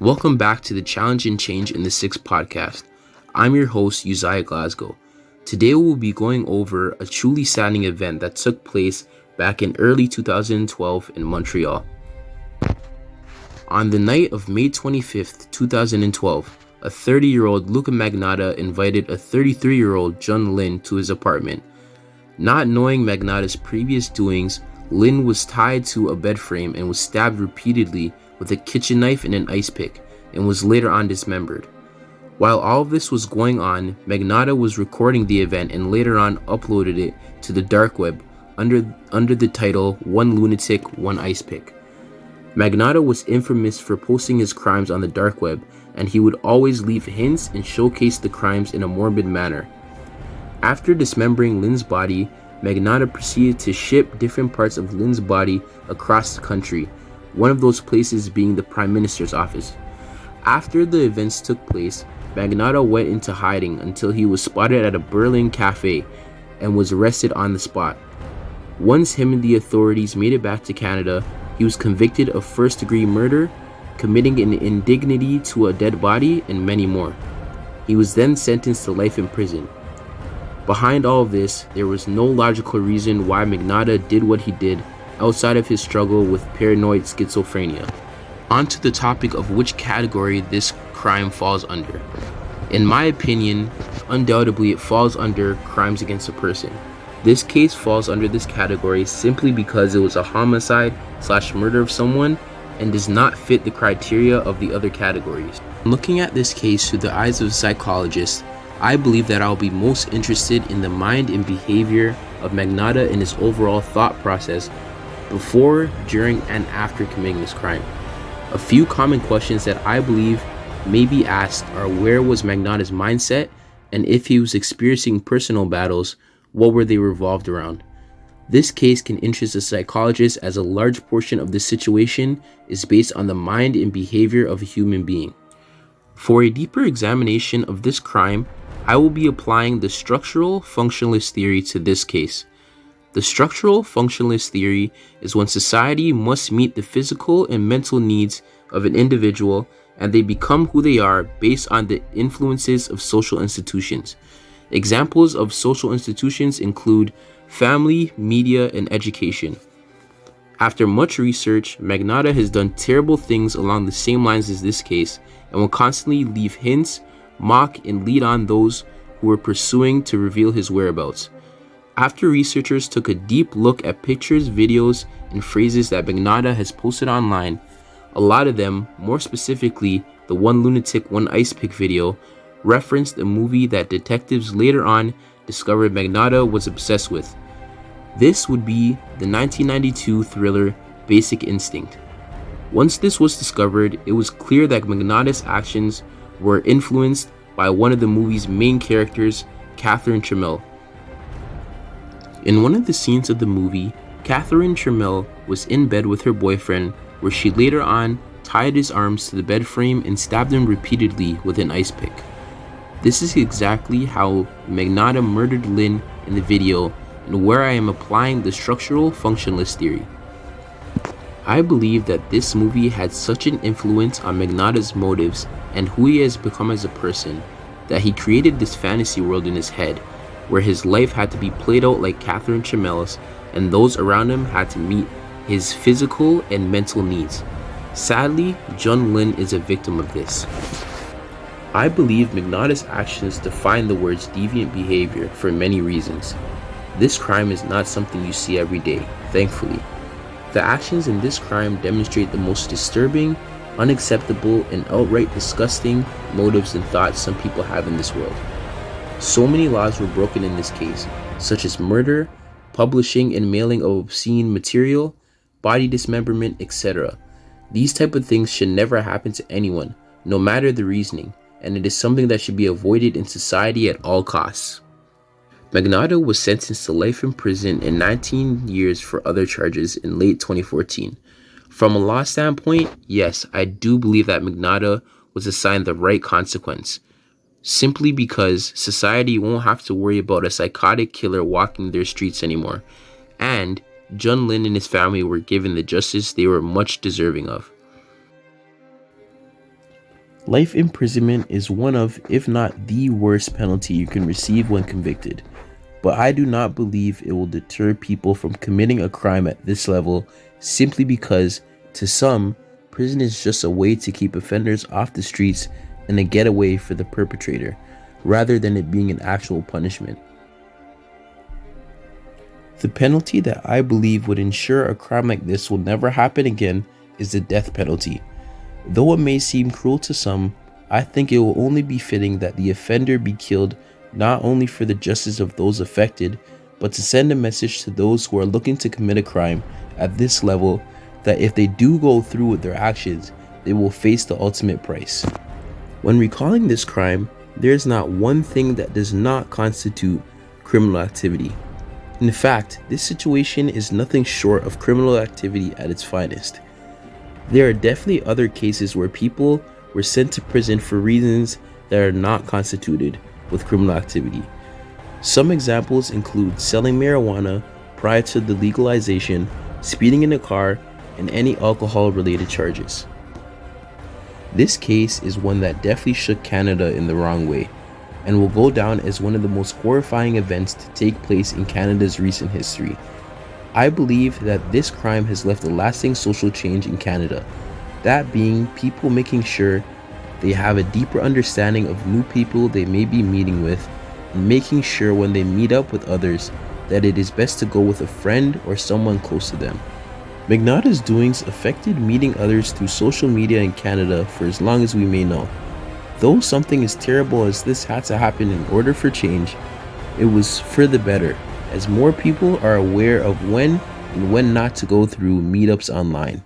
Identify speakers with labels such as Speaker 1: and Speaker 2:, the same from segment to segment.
Speaker 1: Welcome back to the Challenge and Change in the Sixth podcast. I'm your host, Uzziah Glasgow. Today we will be going over a truly saddening event that took place back in early 2012 in Montreal. On the night of May 25th, 2012, a 30-year-old Luca Magnotta invited a 33-year-old John Lynn to his apartment. Not knowing Magnotta's previous doings, Lynn was tied to a bed frame and was stabbed repeatedly with a kitchen knife and an ice pick, and was later on dismembered. While all of this was going on, Magnotta was recording the event and later on uploaded it to the dark web under the title One Lunatic, One Ice Pick. Magnotta was infamous for posting his crimes on the dark web, and he would always leave hints and showcase the crimes in a morbid manner. After dismembering Lynn's body, Magnotta proceeded to ship different parts of Lynn's body across the country, one of those places being the Prime Minister's office. After the events took place, Magnotta went into hiding until he was spotted at a Berlin cafe and was arrested on the spot. Once him and the authorities made it back to Canada, he was convicted of first-degree murder, committing an indignity to a dead body, and many more. He was then sentenced to life in prison. Behind all of this, there was no logical reason why Magnotta did what he did outside of his struggle with paranoid schizophrenia. On to the topic of which category this crime falls under. In my opinion, undoubtedly it falls under crimes against a person. This case falls under this category simply because it was a homicide/murder of someone and does not fit the criteria of the other categories. Looking at this case through the eyes of a psychologist, I believe that I'll be most interested in the mind and behavior of Magnotta and his overall thought process before, during, and after committing this crime. A few common questions that I believe may be asked are: where was Magnotta's mindset, and if he was experiencing personal battles, what were they revolved around? This case can interest a psychologist as a large portion of the situation is based on the mind and behavior of a human being. For a deeper examination of this crime, I will be applying the structural functionalist theory to this case. The structural functionalist theory is when society must meet the physical and mental needs of an individual and they become who they are based on the influences of social institutions. Examples of social institutions include family, media, and education. After much research, Magnotta has done terrible things along the same lines as this case and will constantly leave hints, mock, and lead on those who are pursuing to reveal his whereabouts. After researchers took a deep look at pictures, videos, and phrases that Magnotta has posted online, a lot of them, more specifically the One Lunatic, One Ice Pick video, referenced a movie that detectives later on discovered Magnotta was obsessed with. This would be the 1992 thriller Basic Instinct. Once this was discovered, it was clear that Magnotta's actions were influenced by one of the movie's main characters, Catherine Trammell. In one of the scenes of the movie, Catherine Trammell was in bed with her boyfriend, where she later on tied his arms to the bed frame and stabbed him repeatedly with an ice pick. This is exactly how Magnotta murdered Lynn in the video, and where I am applying the structural functionalist theory. I believe that this movie had such an influence on Magnotta's motives and who he has become as a person, that he created this fantasy world in his head, where his life had to be played out like Catherine Trammell's, and those around him had to meet his physical and mental needs. Sadly, John Lynn is a victim of this. I believe Magnotta's actions define the words deviant behavior for many reasons. This crime is not something you see every day, thankfully. The actions in this crime demonstrate the most disturbing, unacceptable, and outright disgusting motives and thoughts some people have in this world. So many laws were broken in this case, such as murder, publishing and mailing of obscene material, body dismemberment, etc. These type of things should never happen to anyone, no matter the reasoning, and it is something that should be avoided in society at all costs. Magnotta was sentenced to life in prison and 19 years for other charges in late 2014. From a law standpoint, yes, I do believe that Magnotta was assigned the right consequence, simply because society won't have to worry about a psychotic killer walking their streets anymore, and John Lynn and his family were given the justice they were much deserving of. Life imprisonment is one of, if not the worst penalty you can receive when convicted, but I do not believe it will deter people from committing a crime at this level simply because, to some, prison is just a way to keep offenders off the streets and a getaway for the perpetrator, rather than it being an actual punishment. The penalty that I believe would ensure a crime like this will never happen again is the death penalty. Though it may seem cruel to some, I think it will only be fitting that the offender be killed not only for the justice of those affected, but to send a message to those who are looking to commit a crime at this level that if they do go through with their actions, they will face the ultimate price. When recalling this crime, there is not one thing that does not constitute criminal activity. In fact, this situation is nothing short of criminal activity at its finest. There are definitely other cases where people were sent to prison for reasons that are not constituted with criminal activity. Some examples include selling marijuana prior to the legalization, speeding in a car, and any alcohol-related charges. This case is one that definitely shook Canada in the wrong way, and will go down as one of the most horrifying events to take place in Canada's recent history. I believe that this crime has left a lasting social change in Canada, that being people making sure they have a deeper understanding of new people they may be meeting with, and making sure when they meet up with others that it is best to go with a friend or someone close to them. Magnotta's doings affected meeting others through social media in Canada for as long as we may know. Though something as terrible as this had to happen in order for change, it was for the better, as more people are aware of when and when not to go through meetups online.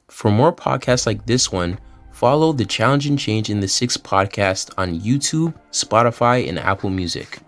Speaker 1: For more podcasts like this one, follow the Challenge and Change in the Six podcast on YouTube, Spotify, and Apple Music.